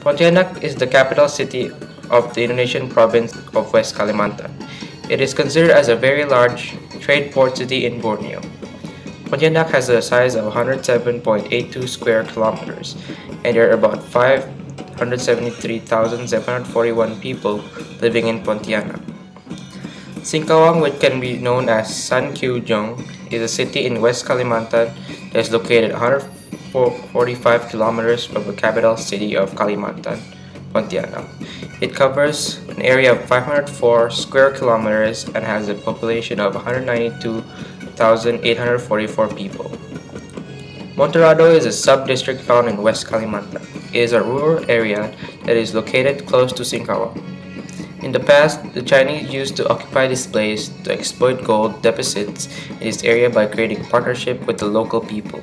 Pontianak is the capital city of the Indonesian province of West Kalimantan. It is considered as a very large trade port city in Borneo. Pontianak has a size of 107.82 square kilometers, and there are about 573,741 people living in Pontianak. Singkawang, which can be known as San Kyujong, is a city in West Kalimantan that is located 145 kilometers from the capital city of Kalimantan, Pontianak. It covers an area of 504 square kilometers and has a population of 192,844 people. Monterado is a sub-district found in West Kalimantan. It is a rural area that is located close to Singkawang. In the past, the Chinese used to occupy this place to exploit gold deposits in this area by creating partnership with the local people.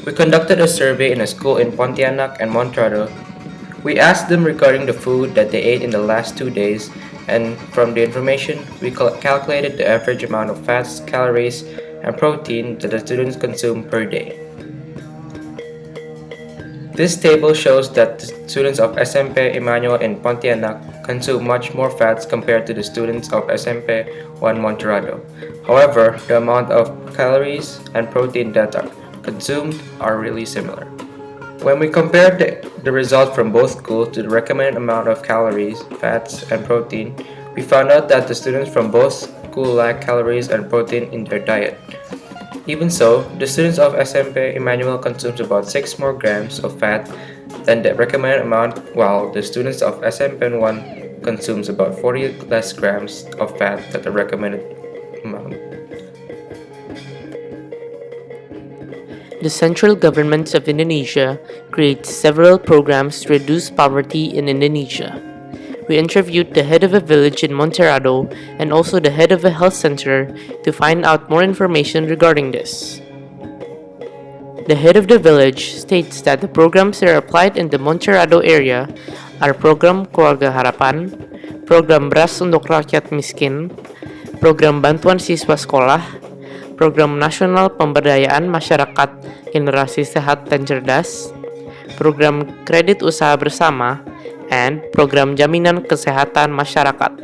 We conducted a survey in a school in Pontianak and Monterado. We asked them regarding the food that they ate in the last 2 days, and from the information, we calculated the average amount of fats, calories, and protein that the students consume per day. This table shows that the students of SMP Emmanuel in Pontianak consume much more fats compared to the students of SMP 1 Monterado. However, the amount of calories and protein that are consumed are really similar. When we compared the result from both schools to the recommended amount of calories, fats, and protein, we found out that the students from both schools lack calories and protein in their diet. Even so, the students of SMP Emmanuel consumes about 6 more grams of fat than the recommended amount, while the students of SMP 1 consumes about 40 less grams of fat than the recommended amount. The central government of Indonesia creates several programs to reduce poverty in Indonesia. We interviewed the head of a village in Monterado and also the head of a health center to find out more information regarding this. The head of the village states that the programs that are applied in the Monterado area are Program Keluarga Harapan, Program Beras untuk Rakyat Miskin, Program Bantuan Siswa Sekolah, Program Nasional Pemberdayaan Masyarakat Generasi Sehat dan Cerdas, Program Kredit Usaha Bersama, and Program Jaminan Kesehatan Masyarakat.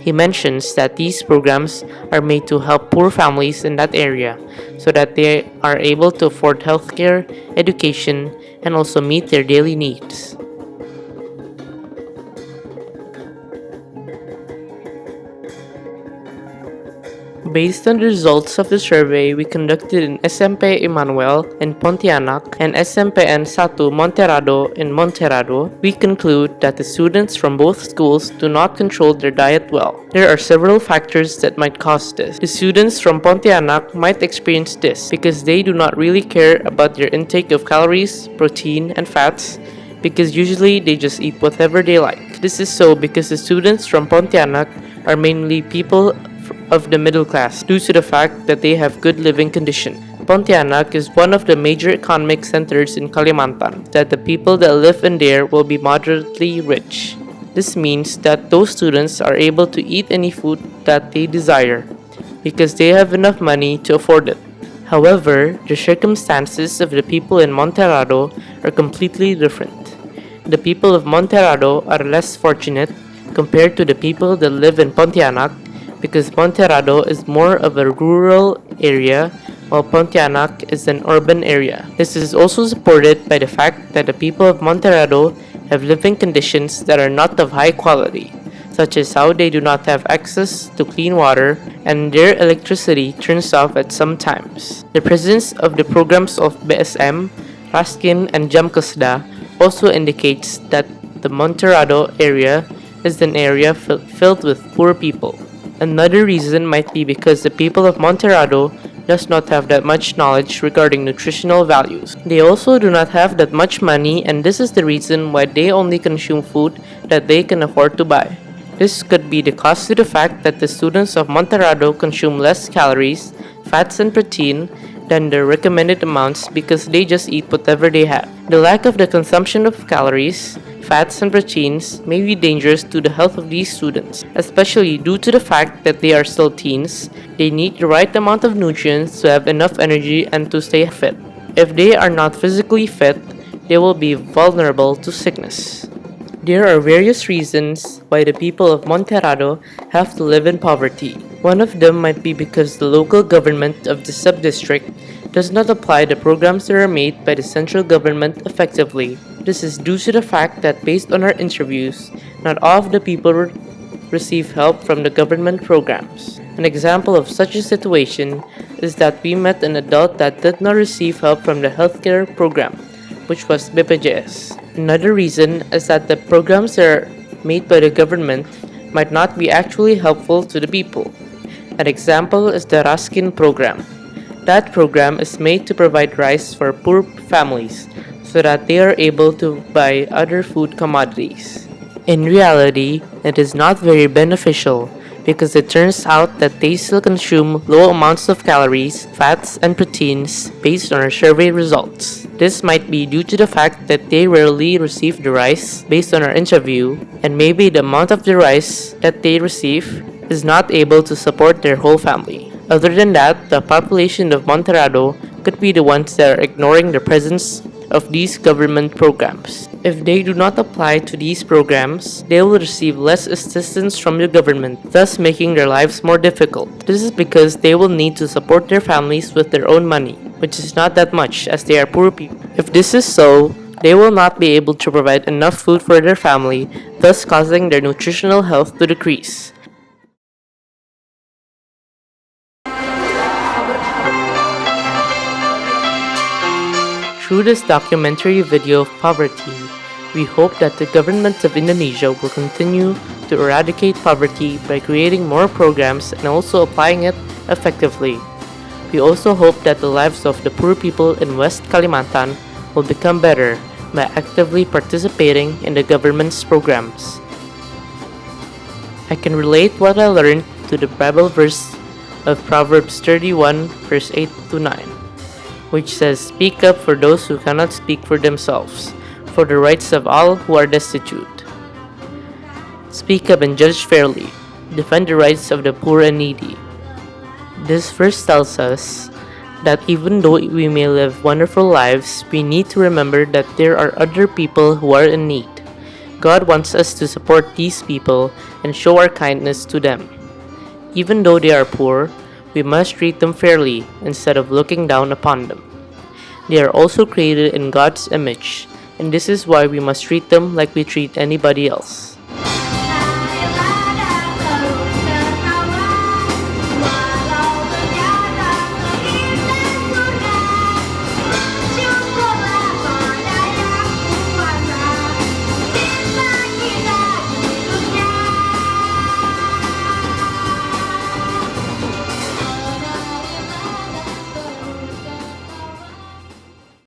He mentions that these programs are made to help poor families in that area so that they are able to afford healthcare, education, and also meet their daily needs. Based on the results of the survey we conducted in SMP Emmanuel in Pontianak and SMPN 1 Monterado in Monterado, we conclude that the students from both schools do not control their diet well. There are several factors that might cause this. The students from Pontianak might experience this because they do not really care about their intake of calories, protein, and fats, because usually they just eat whatever they like. This is so because the students from Pontianak are mainly people of the middle class due to the fact that they have good living condition. Pontianak is one of the major economic centers in Kalimantan, that the people that live in there will be moderately rich. This means that those students are able to eat any food that they desire because they have enough money to afford it. However, the circumstances of the people in Monterado are completely different. The people of Monterado are less fortunate compared to the people that live in Pontianak because Monterado is more of a rural area while Pontianak is an urban area. This is also supported by the fact that the people of Monterado have living conditions that are not of high quality, such as how they do not have access to clean water and their electricity turns off at some times. The presence of the programs of BSM, Raskin, and Jamkesda also indicates that the Monterado area is an area filled with poor people. Another reason might be because the people of Monterado does not have that much knowledge regarding nutritional values. They also do not have that much money, and this is the reason why they only consume food that they can afford to buy. This could be the cause to the fact that the students of Monterado consume less calories, fats, and protein than the recommended amounts because they just eat whatever they have. The lack of the consumption of calories, Fats and proteins may be dangerous to the health of these students, especially due to the fact that they are still teens. They need the right amount of nutrients to have enough energy and to stay fit. If they are not physically fit, they will be vulnerable to sickness. There are various reasons why the people of Monterrado have to live in poverty. One of them might be because the local government of the sub-district does not apply the programs that are made by the central government effectively. This is due to the fact that based on our interviews, not all of the people receive help from the government programs. An example of such a situation is that we met an adult that did not receive help from the healthcare program, which was BPJS. Another reason is that the programs that are made by the government might not be actually helpful to the people. An example is the Raskin program. That program is made to provide rice for poor families so that they are able to buy other food commodities. In reality, it is not very beneficial because it turns out that they still consume low amounts of calories, fats, and proteins based on our survey results. This might be due to the fact that they rarely receive the rice based on our interview, and maybe the amount of the rice that they receive is not able to support their whole family. Other than that, the population of Monterrado could be the ones that are ignoring the presence of these government programs. If they do not apply to these programs, they will receive less assistance from the government, thus making their lives more difficult. This is because they will need to support their families with their own money, which is not that much as they are poor people. If this is so, they will not be able to provide enough food for their family, thus causing their nutritional health to decrease. Through this documentary video of poverty, we hope that the government of Indonesia will continue to eradicate poverty by creating more programs and also applying it effectively. We also hope that the lives of the poor people in West Kalimantan will become better by actively participating in the government's programs. I can relate what I learned to the Bible verse of Proverbs 31 verse 8 to 9. Which says, "Speak up for those who cannot speak for themselves, for the rights of all who are destitute. Speak up and judge fairly. Defend the rights of the poor and needy." This verse tells us that even though we may live wonderful lives, we need to remember that there are other people who are in need. God wants us to support these people and show our kindness to them. Even though they are poor, we must treat them fairly instead of looking down upon them. They are also created in God's image, and this is why we must treat them like we treat anybody else.